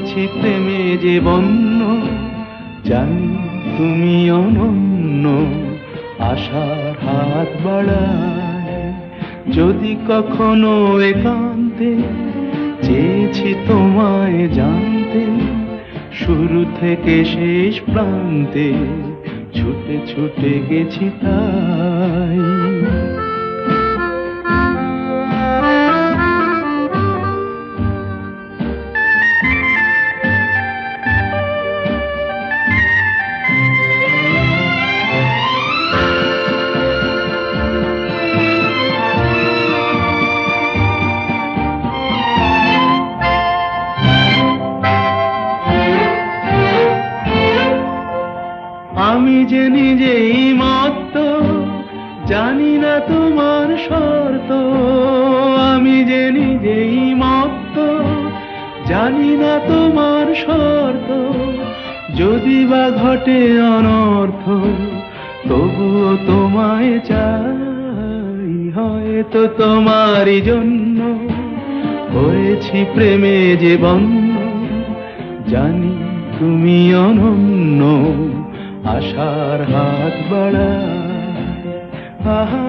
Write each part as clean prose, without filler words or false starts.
হয়েছি প্রেমে যে বন্য, জানি তুমি অনন্য। আশার হাত বাড়ায় যদি কখনো একান্তে, চেয়েছি তোমায় জানতে, শুরু থেকে শেষ প্রান্তে ছুটে ছুটে গেছি তাই। আমি যে নিজেই মত্ত, জানি না তোমার শর্ত। আমি যে নিজেই মত্ত, জানি না তোমার শর্ত। যদি বা ঘটে অনর্থ, তবুও তোমায় চাই। হয়তো তোমারই জন্য হয়েছি প্রেমে যে বন্য, জানি তুমি অনন্য। আশার হাত বাড়ায় আহা।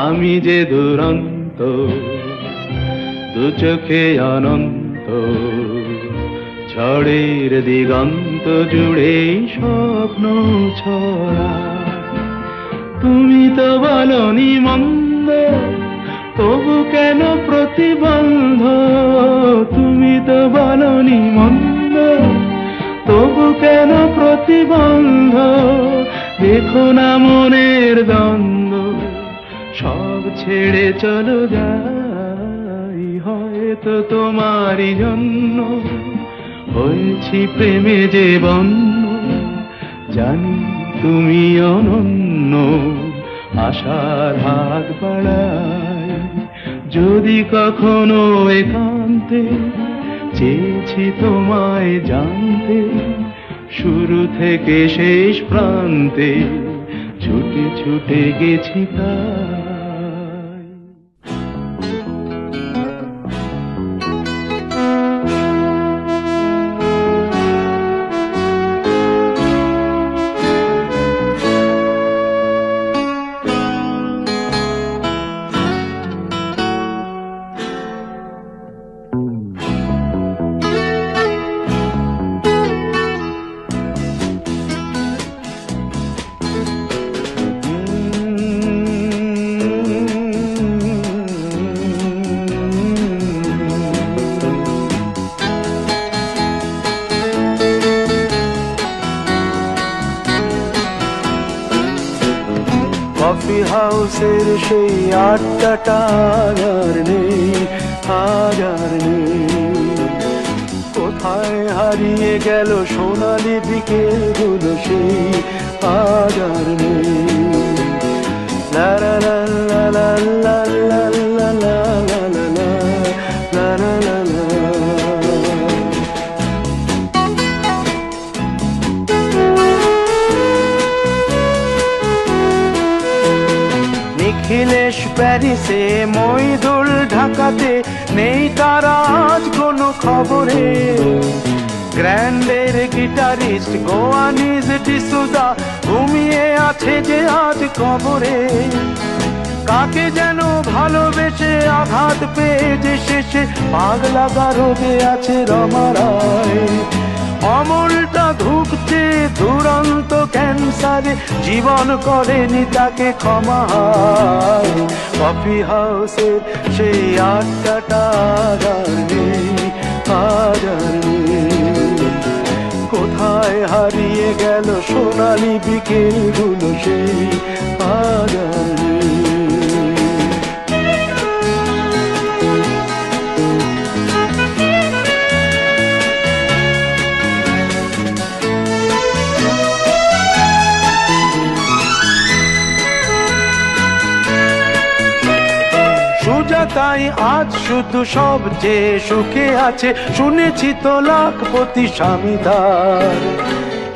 আমি যে দুরন্ত, দু চোখে অনন্ত, ঝড়ের দিগন্ত জুড়ে স্বপ্ন ছড়া। তুমি তো বলনি মন্দ, তবু কেন প্রতিবন্ধ? তুমি তো বলনি মন্দ, তবু কেন প্রতিবন্ধ? দেখো না মনের দ্বন্দ্ব, সব ছেড়ে চলো যাই। হয়তো তোমারই জন্য হয়েছি প্রেমে যে বন্য, জানি তুমি অনন্য। আশার হাত বাড়ায় যদি কখনো একান্তে, চেয়েছি তোমায় জানতে, শুরু থেকে শেষ প্রান্তে ছুটে ছুটে গেছি তাই। কফি হাউসের সেই আড্ডাটা আর নেই, আজ আর নেই। কোথায় হারিয়ে গেল সোনালি বিকেলগুলো সেই, আজ আর নেই। লা লা লা লা লা লা লা লা লা লা লা লা লা লা লা। নিখিলেশ প্যারিসে, মইদুল ঢাকাতে, নেই তারা আজ কোনো খবরে। গ্র্যান্ডের গিটারিস্ট গোয়ানিজ ডিসুজা ঘুমিয়ে আছে যে আজ কবরে। কাকে যেন ভালোবেসে আঘাত পেয়ে যে শেষে পাগলা গারদে আছে রমা রায়। অমলটা ধুকছে দুরন্ত ক্যান্সারে, জীবন করেনি তাকে ক্ষমা। কফি হাউসের সেই আড্ডাটা আর নেই, আজ আর নেই। কোথায় হারিয়ে গেল সোনালি বিকেলগুলো সেই, আজ আর নেই। সুজাতাই আজ শুধু সবচেয়ে সুখে আছে, শুনেছি তো লাখপতি স্বামীদার।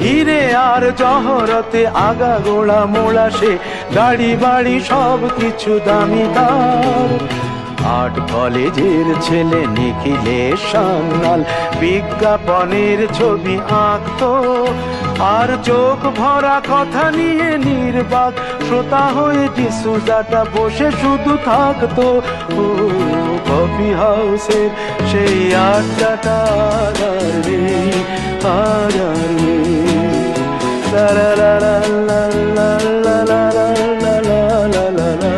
হিরে আর জহরতে আগা গোড়া মোড়া সে, গাড়ি বাড়ি সব কিছু দামিদার। আর্ট কলেজের ছেলে নিখিলেশ সান্যাল বিজ্ঞাপনের ছবি আঁকতো, আর চোখ ভরা কথা নিয়ে নির্বাক শ্রোতা হয়ে ডিসুজাটা বসে শুধু থাকতো। ও কফি হাউসের সেই আড্ডাটা আর নেই, আর নেই। লা লা লা লা লা লা লা লা লা লা লা লা লা।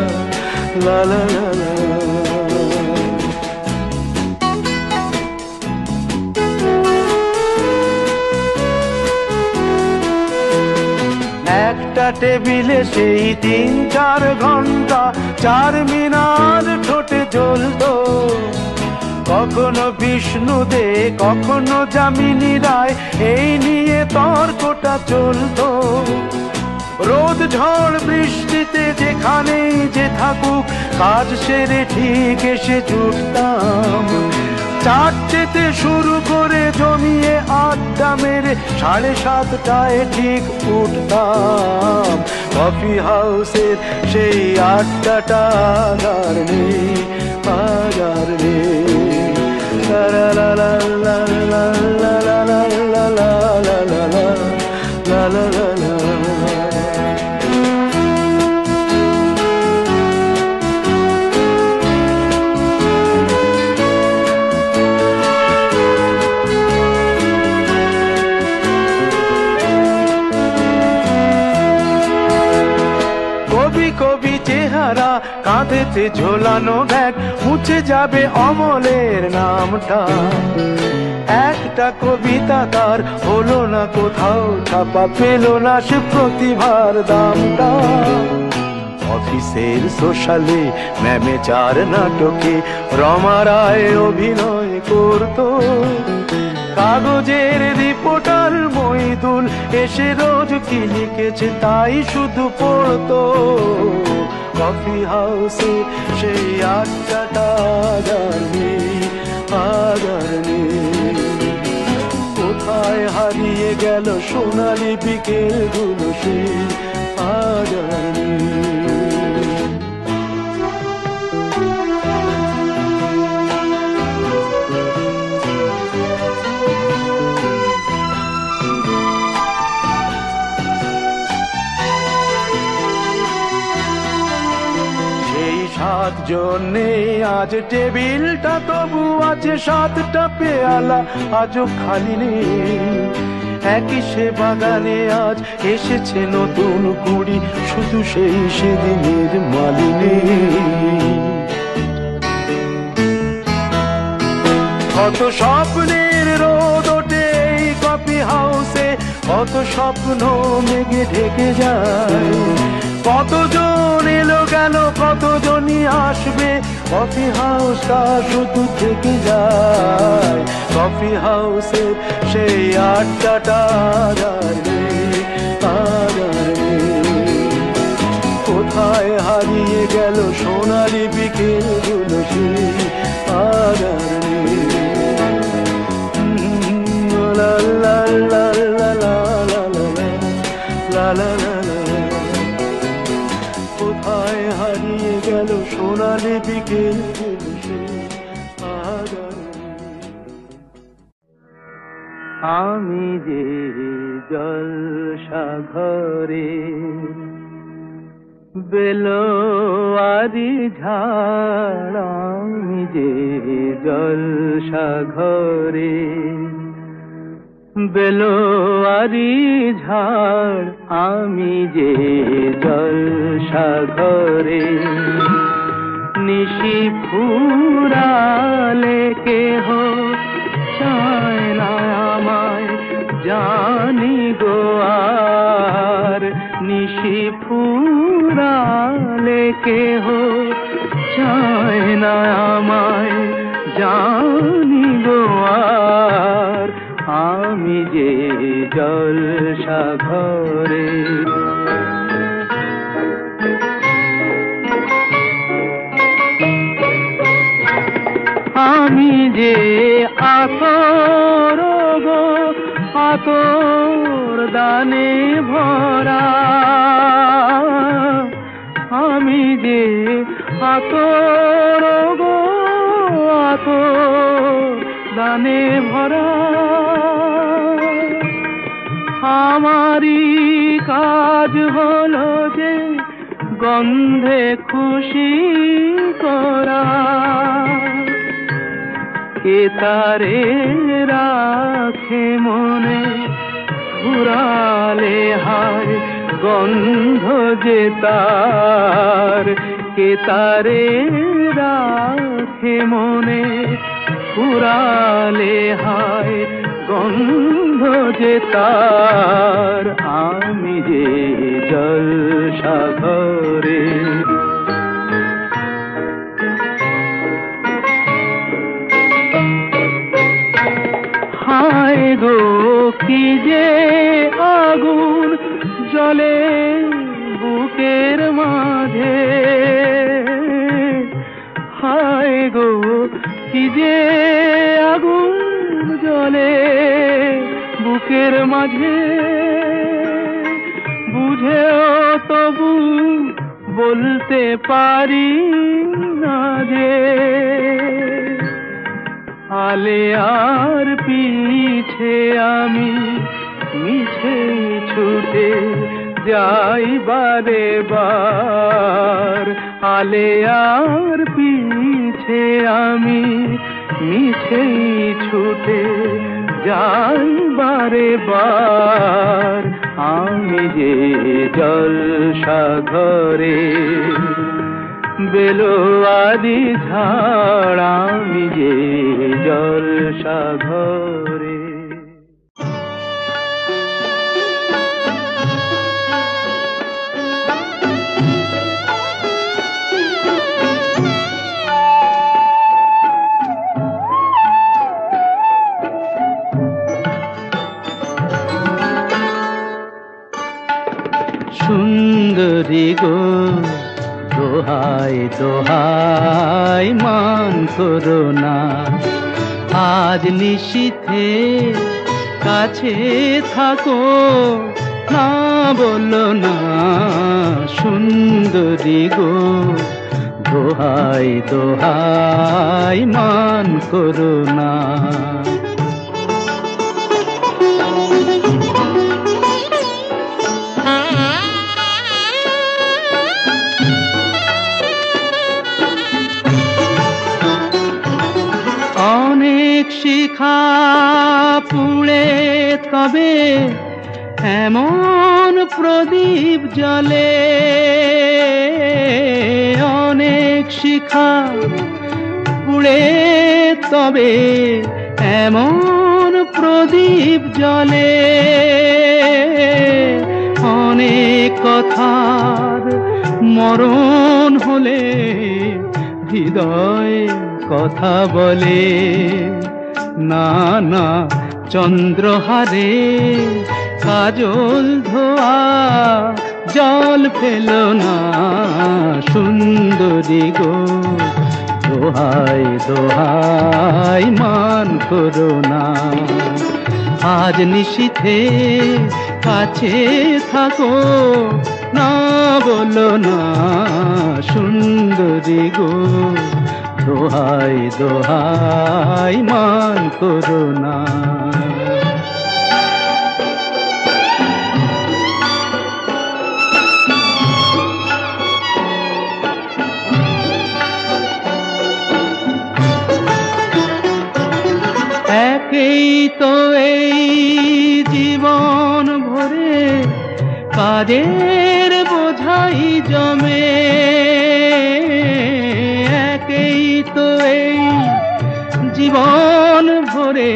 একটা টেবিলে সেই 3-4 ঘন্টা চারমিনার ঠোঁটে জ্বলতো, কখনো বিষ্ণু দে কখনো যামিনী রায়, এই নিয়ে তর্কটা চলতো। রোদ ঝড় বৃষ্টিতে যেখানেই যে থাকুক, কাজ সেরে ঠিক এসে জুটতাম। চারটেতে শুরু করে জমিয়ে আড্ডা মেরে 7:30টায় ঠিক উঠতাম। কফি হাউসের সেই আড্ডাটা আর নেই, আর নেই। লা লা লা লা লা লা লা লা লা লা লা লা লা লা লা। কবি চেহারা, কাঁধেতে ঝোলানো ব্যাগ, মুছে যাবে অমলের নামটা। একটা কবিতা তার হলো না কোথাও ছাপা, পেল না সে প্রতিভার দামটা। অফিসের সোশ্যালে ম্যামেচার নাটকে রমা রায় অভিনয় করতো, কাগজের রিপোর্টার মইদুল এসে রোজ কি লিখেছে তাই শুধু পড়তো। কফি হাউসে সেই আড্ডাটা আর নেই, আর নেই। কোথায় হারিয়ে গেল সোনালি বিকেলগুলো সেই, আর নেই। জন্যে আজ টেবিলটা তবু আছে, 7টা পেয়ালা আজও খালি নেই। একই সে বাগানে আজ এসেছে নতুন কুড়ি, শুধু সেই সেদিনের মালিনী। কত স্বপ্নের রোদ ওঠে এই কফি হাউসে, কত স্বপ্ন মেঘে ঢেকে যায়। কতজন এলো গেল, কতজনই আসবে, কফি হাউসটা শুধু থেকে যায়। কফি হাউসে সেই আড্ডাটা আর নেই, আর নেই। কোথায় হারিয়ে গেল সোনালি বিকেলগুলো সেই, আর নেই। লা লা লা লা লা লা লা লা লা। কোথায় হারিয়ে গেল সোনালি বিকেল, আমি যে জলসা ঘরে বেলোয়ারি ঝাড়, আমি যে জলসা ঘরে বেলোয়ারি ঝাড়, আমি যে জলসা ঘরে। নিশি ফুরালে কেহ চায় না আমায়, জানি গো আর। নিশি ফুরালে কেহ চায় না আমায়, জানি গো আর। আমি যে জলসা ঘরে। যে আতর গো আতর দানে ভরা, আমি যে আতর গো আতর দানে ভরা। আমারই কাজ হলো যে গন্ধে খুশি করা, কে তারে রাখে মনে ফুরালে হায় গন্ধ যে তার, কে তারে রাখে মনে ফুরালে হায় গন্ধ যে তার। আমি যে জলসাঘরে হায় গো কি যে আগুন জ্বলে বুকের মাঝে, হায় গো কি যে আগুন জ্বলে বুকের মাঝে, বুঝেও তবু বলতে পারি না যে আলেয়ার পিছে আমি মিছে ছুটে যাই বারে বার, আলেয়ার পিছে আমি মিছে ছুটে যাই বারে বার। আমি যে জলসাঘরে বেলোয়ারি ঝাড়, আমি যে জলসাঘরে। সুন্দরী গো দোহাই দোহাই মান করো না, আজ নিশীথে কাছে থাকো না বলো না। সুন্দরী গো দোহাই দোহাই মান করো না। অনেক শিখা পুড়ে তবে এমন প্রদীপ জ্বলে, অনেক শিখা পুড়ে তবে এমন প্রদীপ জ্বলে, অনেক কথার মরণ হলে হৃদয় কথা বলে। না না চন্দ্রহারে কাজল ধোয়া জল ফেলো না। সুন্দরী গো দোহাই দোহাই মান করো না, আজ নিশীথে কাছে থাকো না বলো না। সুন্দরী গো দোহাই দোহাই মান করো না। একেই তো এই জীবন ভরে কাজের বোঝাই জমে, একেই তো এই জীবন ভরে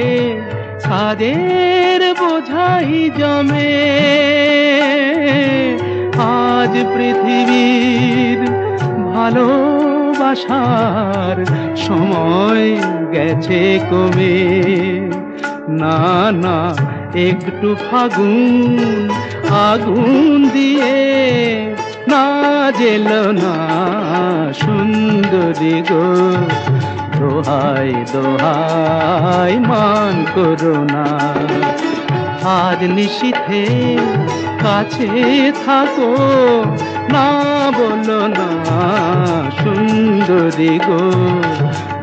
কাজের বোঝাই জমে। আজ পৃথিবীর ভালোবাসার সময় গেছে কমে। না না একটু ফাগুন আগুন দিয়ে না জেলো না। সুন্দরী গো দোহাই দোহাই মান করো না। আজ নিশীথে কাছে থাকো, না বলো না সুন্দরী গো,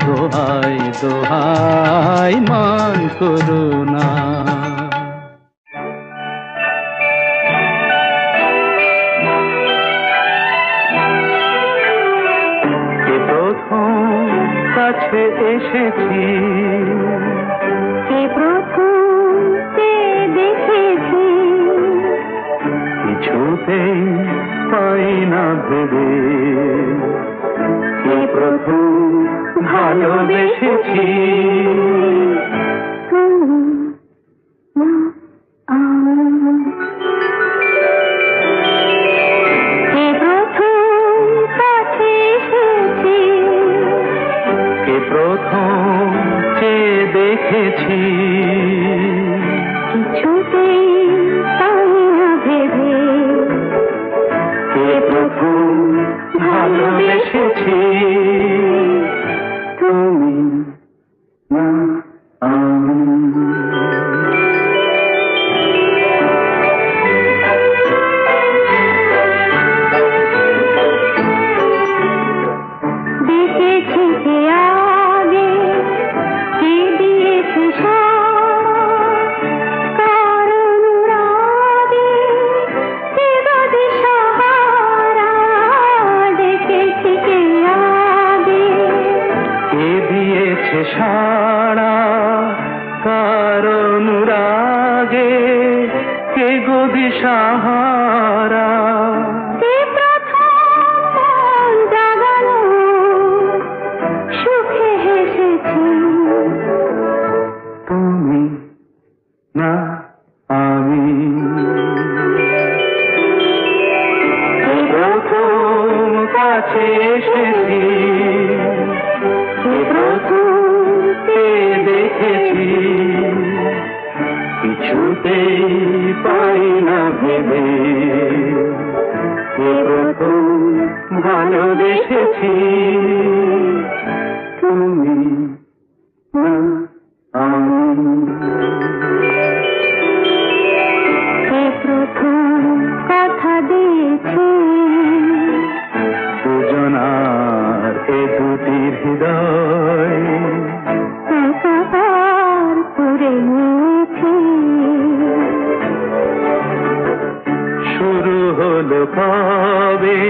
দোহাই দোহাই মান করো না। কাছে এসেছি, কে প্রথম দেখেছি, কিছুতেই পাই না ভেবে, কে প্রথম ভালোবেসেছি। প্রথম চেয়ে দেখেছি, কিছুতেই পাই না ভেবে, কে প্রথম ভালোবেসেছি। তুমি না আমি। দেখেছি কে আগে, কে দিয়েছে কার অনুরাগে, কে বাদে সাহারা। দেখেছি কে আগে, কে দিয়েছে সাড়া, কার অনুরাগে, কে গো দিশাহারা। তুমি না আমি। প্রথম কাছে এসেছি, প্রথম দেখেছি, কিছুতেই পাই না ভেবে, প্রথম ভালোবেসেছি। তুমি না প্রথম কথা দিয়েছি, দুজনার এ দুটি হৃদয় একাকার করে নিয়েছি। শুরু হলো কবে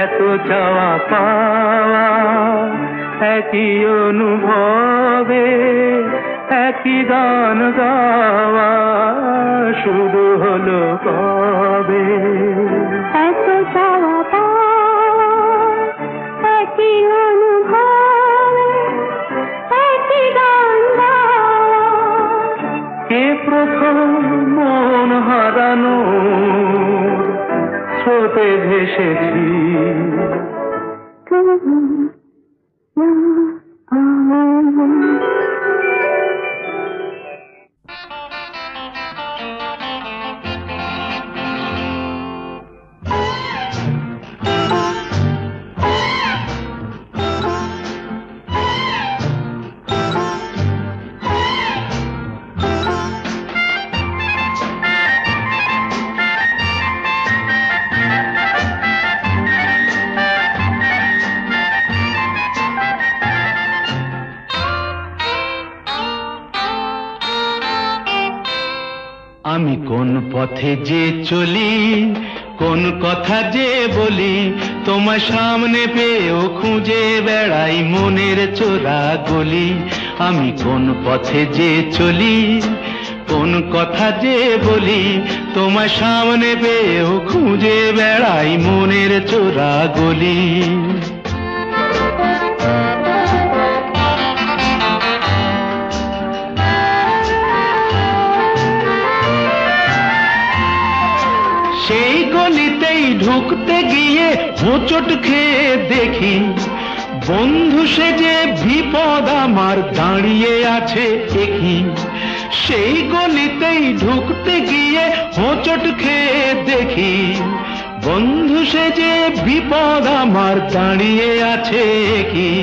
এত চাওয়া পাওয়া, একই অনুভবে একই গান গাওয়া। শুরু হলো কবে এত চাওয়া পাওয়া, একই অনুভবে একই গান গাওয়া। কে প্রথম মন হারানো স্রোতে ভেসেছি। তুমি না আমি। আমি কোন পথে যে চলি, কোন কথা যে বলি, তোমার সামনে পেয়েও খুঁজে বেড়াই মনের চোরা গলি। আমি কোন পথে যে চলি, কোন কথা যে বলি, তোমার সামনে পেয়েও খুঁজে বেড়াই মনের চোরা গলি। সেই গলিতেই ঢুকতে গিয়ে হোঁচট খেয়ে দেখি, বন্ধু সেজে বিপদ আমার দাঁড়িয়ে আছে একই। সেই গলিতেই ঢুকতে গিয়ে হোঁচট খেয়ে দেখি, বন্ধু সেজে বিপদ আমার দাঁড়িয়ে আছে একই।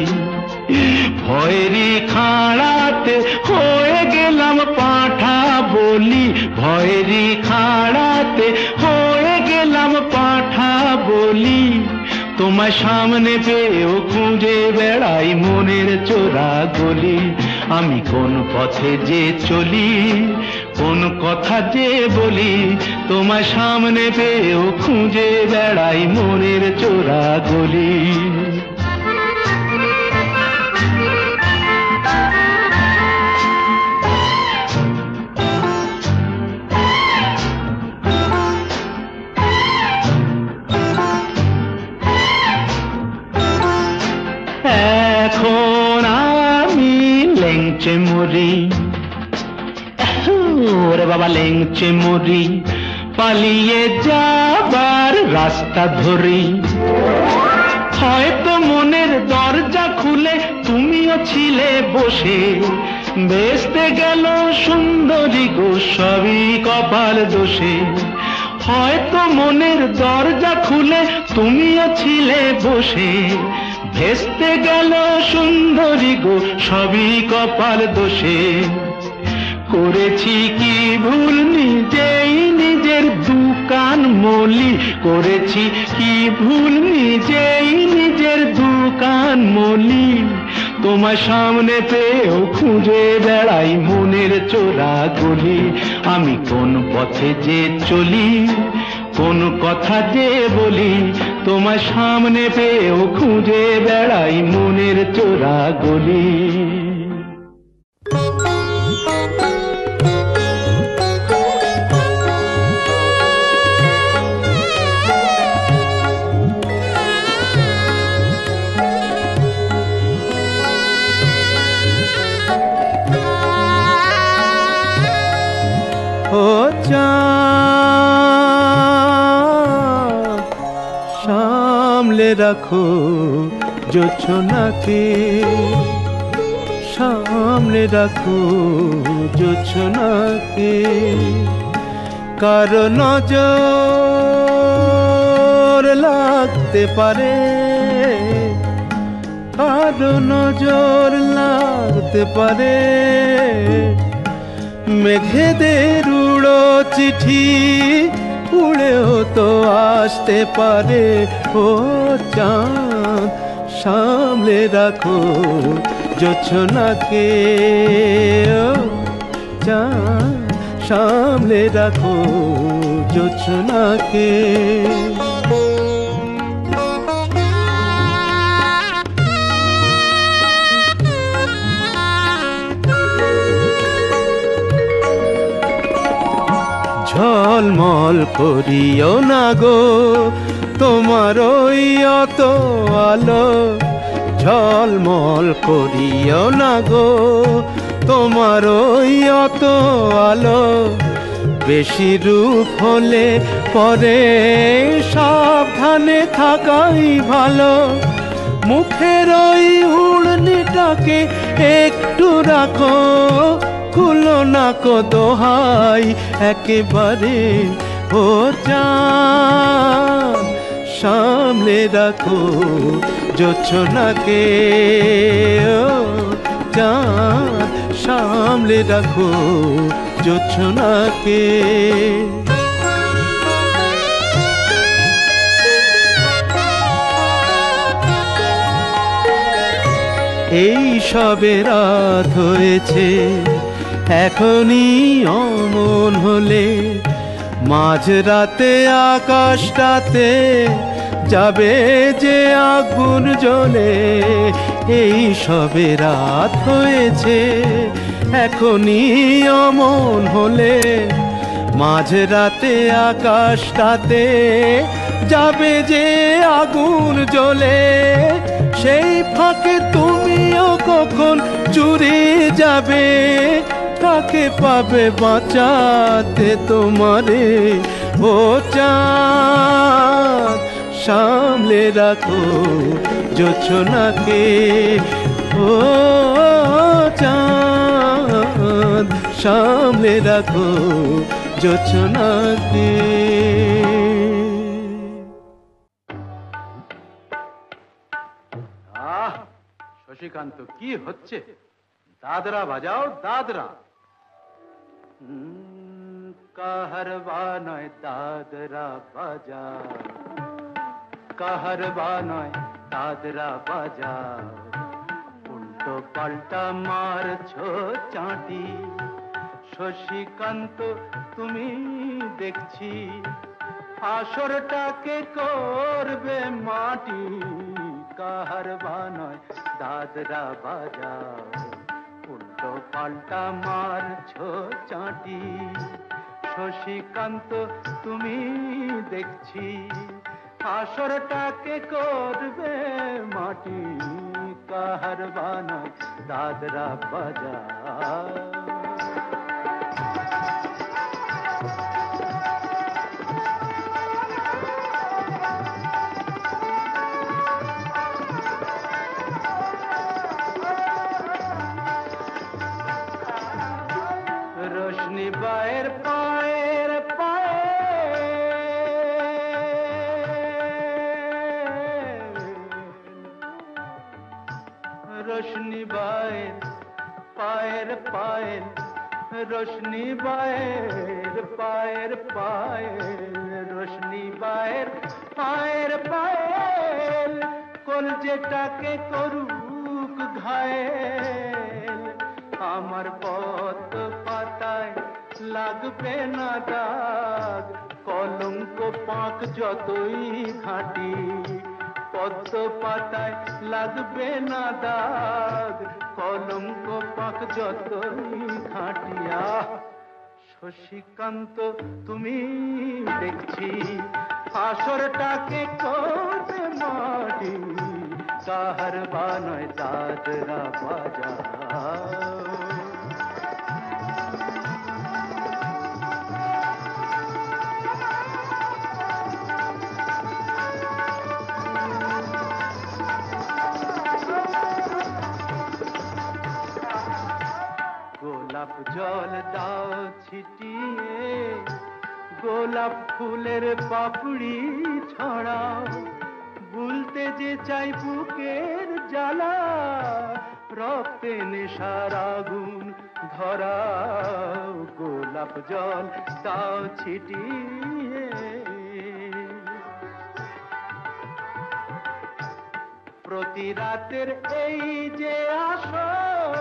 ভয়েরই খাড়াতে হয়ে গেলাম পাঁঠা বলি, ভয়েরই খাড়াতে হয়ে গেলাম পাঁঠা বলি। তোমার সামনে পেয়েও খুঁজে বেড়াই মনের চোরা গলি। আমি কোন পথে যে চলি, কোন কথা যে বলি, তোমার সামনে পেয়েও খুঁজে বেড়াই মনের চোরা গলি। এখন আমি লেংচে মরি, ওরে বাবা লেংচে মরি, পালিয়ে যাবার রাস্তা ধরি। হয়তো মনের দরজা খুলে তুমিও ছিলে বসে, বেসতে গেল সুন্দরী গো সবই কপাল দোষে। হয়তো মনের দরজা খুলে তুমিও ছিলে বসে, ভেস্তে গেল সুন্দরী গো সবই কপাল দোষে। করেছি কি ভুল নিজেই নিজের দোকান মলি, করেছি কি ভুল নিজেই নিজের দোকান মলি। তোমার সামনে পেয়েও খুঁজে বেড়াই মনের চোরা গলি। আমি কোন পথে যে চলি, কোন কথা যে বলি, তোমার সামনে পেয়েও খুঁজে বেড়াই মনের চোরা গলি। ও চাঁদ সামলে রাখো জোছনাকে, সামলে রাখো জোছনাকে। কারো নজর লাগতে পারে, কারো নজর লাগতে পারে। মেঘেদের উড়ো চিঠি উড়েও তো আসতে পারে। ও চাঁদ সামলে রাখো জোছনাকে, ও চাঁদ সামলে রাখো জোছনাকে। ঝলমল করিও না গো তোমার ওই অত আলো, ঝলমল করিও না গো তোমার ওই অত আলো। বেশি রূপ হলে পরে সাবধানে থাকাই ভালো। মুখের ওই উড়নিটাকে একটু রাখো, খুলো না কো দোহাই একেবারে। ও চাঁদ সামলে রাখো জোছনাকে, ও চাঁদ সামলে রাখো জোছনাকে। এই সবে রাত হয়েছে, এখনই অমন হলে মাঝরাতে আকাশটাতে যাবে যে আগুন জ্বলে। এই সবে রাত হয়েছে, এখনই অমন হলে মাঝরাতে আকাশটাতে যাবে যে আগুন জ্বলে। সেই ফাঁকে তুমিও কখন চুরি যাবে, কাকে পাবে বাঁচাতে তোমারে। ও চাঁদ সামলে রাখো জোছনাকে, ও চাঁদ সামলে রাখো জোছনাকে। শশীকান্ত, কি হচ্ছে? দাদরা বাজাও, দাদরা। কাহারবা নয় দাদরা বাজাও, কাহারবা নয় দাদরা বাজাও, উল্টো পাল্টা মারছো চাঁটি। শশীকান্ত, তুমি দেখছি আসরটাকে করবে মাটি। কাহারবা নয় দাদরা বাজাও, উল্টো পাল্টা মারছো চাঁটি। শশীকান্ত, তুমি দেখছি আসরটাকে করবে মাটি। কাহারবা নয় দাদরা বাজাও। रोशनी बाहर पाएर रोशनी बाहर पाएर पाएर, रोशनी बाहर पाएर पाएर, रोशनी बाहर पाएर पाएर, কলজেটাকে করুক ঘায়েল। আমার পথ পাতায় লাগবে না দাগ, কলঙ্ক পাক যতই ঘাঁটি। পদ্ম পাতায় লাগবে না দাগ, কলঙ্ক পাক যতই ঘাঁটিয়া। শশীকান্ত, তুমি দেখছি আসরটাকে করবে মাটি। কাহারবা নয় দাদরা বাজাও। গোলাপ জল দাও ছিটিয়ে, গোলাপ ফুলের পাপড়ি ছড়াও। ভুলতে যে চাই বুকের জ্বালা, রক্তে নেশার আগুন ধরাও। গোলাপ জল দাও ছিটিয়ে, প্রতি রাতের এই যে আসর,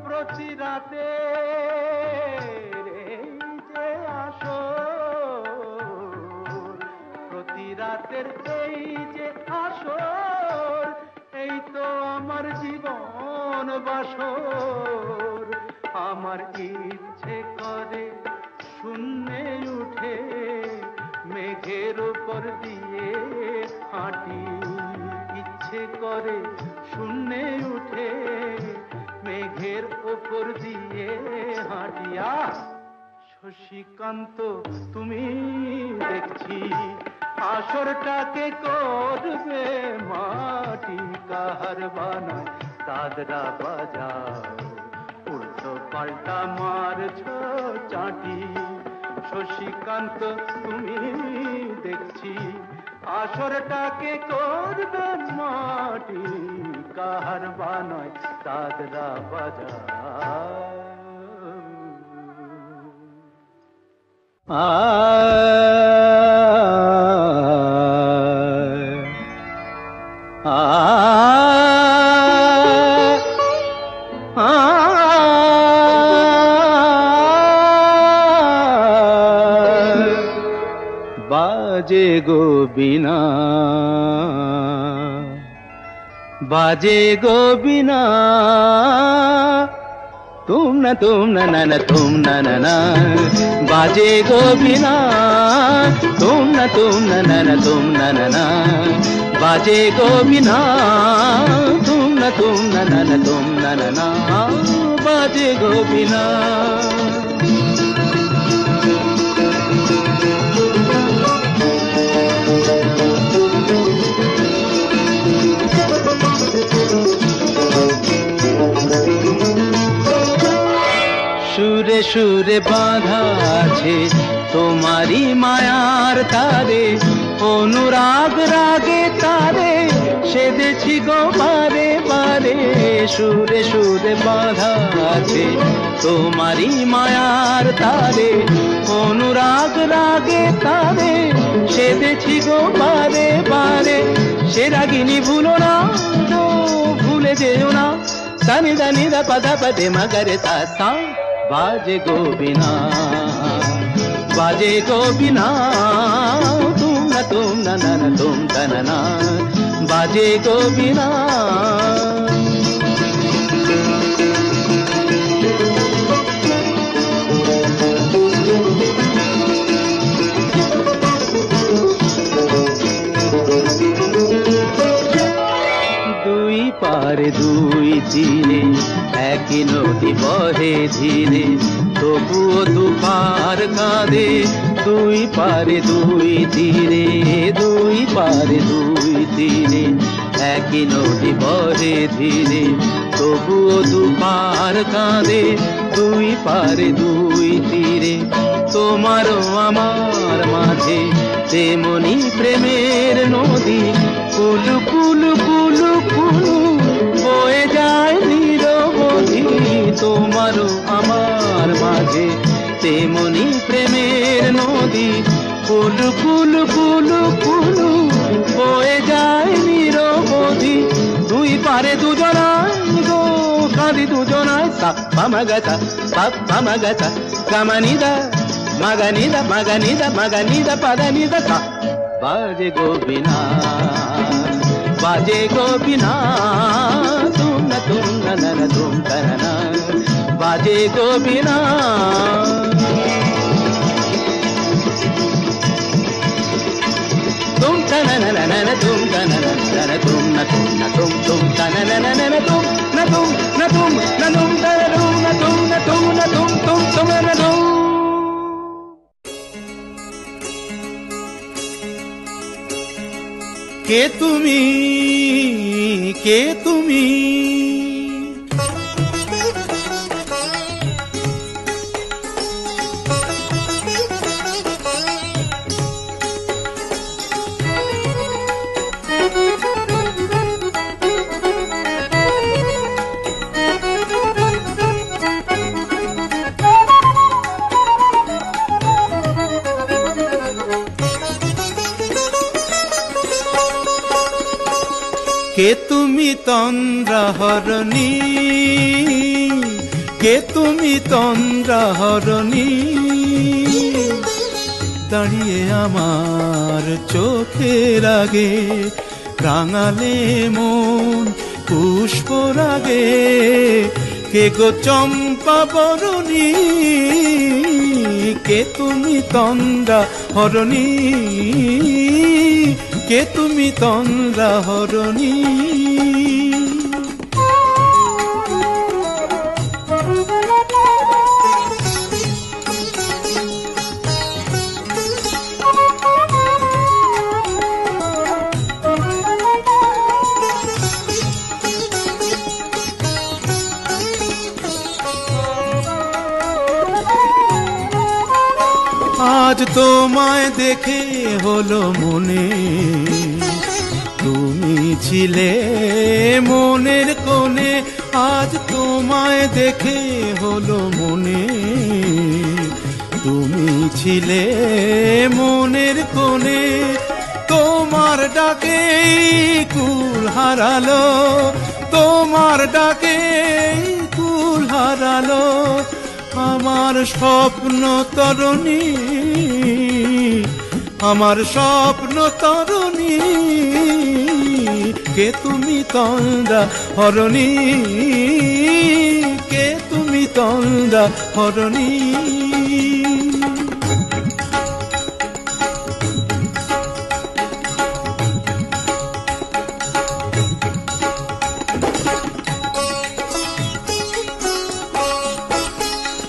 প্রতি রাতের এই যে আসর, প্রতি রাতের এই যে আসর, এই তো আমার জীবন বাসর। আমার ইচ্ছে করে শূন্যে উঠে মেঘের উপর দিয়ে হাঁটি। ইচ্ছে করে শূন্যে উঠে মেঘের উপর দিয়ে হাঁটিয়া। শশীকান্ত, তুমি দেখছি আসরটাকে করবে মাটি। কাহারবা নয় দাদরা বাজাও, উল্টো পাল্টা মারছো চাঁটি। শশীকান্ত, তুমি দেখছি আসরটাকে করবে মাটি। কাহারবা নয় দাদরা বাজাও। বাজে গো বিনা, বাজে গো বিনা, तुम न ना ना तुम ना ना, बाजे गो बिना। तुम न ना ना तुम ना ना, बाजे गो बिना। तुम न ना ना तुम ना ना, बाजे गो बिना। সুরে সুরে বাঁধা আছে তোমারি মায়ার তারে অনুরাগ রাগে তারে সেদেছি গো বারে বারে সুরে সুরে বাঁধা আছে তোমারি মায়ার তারে অনুরাগ রাগে তারে সেদেছি গো বারে বারে সে রাগিনী ভুলো না তো ভুলে যেও না সানি দানি দা পদা পদে মগরে সা বাজে গোবিনা বাজে গোবিনা তুম না তুম না বাজে গোবিনা দুই পারে দুই তীরে একই নদী বহে ধীরে তবুও দুপার কাঁদে দুই পারে দুই তীরে দুই পারে দুই তীরে একই নদী বহে ধীরে তবুও দুপার কাঁদে দুই পারে দুই তীরে তোমারও আমার মাঝে তেমনি প্রেমের নদী কুলু কুলু কুলু কুলু বয়ে যায় নিরবধি তোমারও আমার মাঝে তেমনি প্রেমের নদী কুলু কুলু কুলু কুলু বয়ে যায় নিরবধি দুই পারে দুজনায় গো কাঁদি দুজনায় সা পামাগাতা পামাগাতা কামানিদা মাগানিদা মাগানিদা মাগানিদা পাদানিদা সা বাজে গোবিনা বাজে গোবিনা তুম না তুম না বাজে গোবিনা তুম না তুম না তুম না তুম না তুম তুম না তুম না তুম না তুম না তুম না তুম না তুম না তুম তুম তুম না তুম কে তুমি কে তুমি কে তুমি তন্দ্রাহরণী কে তুমি তন্দ্রাহরণী দাঁড়িয়ে আমার চোখের আগে রাঙালে মন পুষ্প রাগে কে গো চম্পা বরণী কে তুমি তন্দ্রাহরণী কে তুমি তন্দ্রাহরণী আজ তোমায় দেখে হলো মনে তুমি ছিলে মনের কোণে আজ তোমায় দেখে হলো মনে তুমি ছিলে মনের কোণে তোমার ডাকে কুল হারালো তোমার ডাকে কুল হারালো আমার স্বপ্ন তরুণী আমার স্বপ্ন তরুণী কে তুমি তন্দ্রাহরণী কে তুমি তন্দ্রাহরণী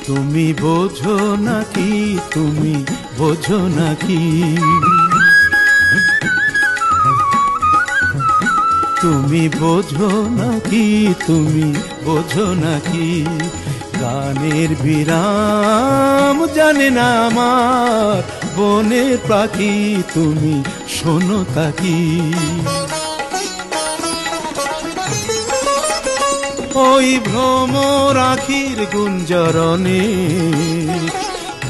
তুমি বোঝো নাকি তুমি বোঝো নাকি তুমি বোঝো নাকি তুমি বোঝো নাকি গানের বিরাম জানে না আমার বনের পাখি, তুমি শোনো তাকি। ওই ভ্রমর আখির গুঞ্জরণে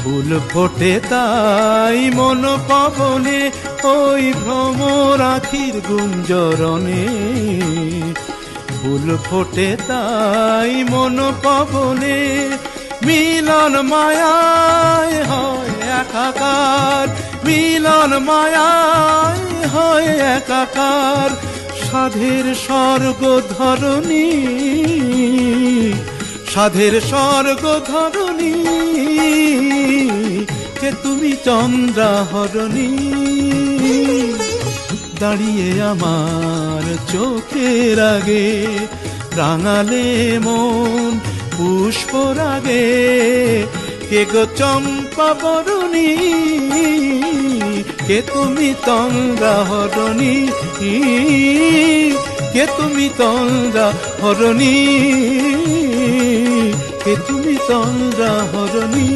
ফুল ফোটে তাই মন পবনে, ওই ভ্রমর আখির গুঞ্জরণে ফুল ফোটে তাই মন পবনে। মিলন মায়ায় হয় একাকার, মিলন মায়ায় হয় একাকার, সাধের স্বর্গ ধরণী, সাধের স্বর্গ ধরণী, কে তুমি চন্দ্রাহরণী। দাঁড়িয়ে আমার চোখের আগে রাঙালে মন পুষ্পরাগে, কে গো চম্পা বরণী, কে তুমি চন্দ্রাহরণী, কে তুমি চন্দ্রাহরণী, কে তুমি চন্দ্রাহরণী।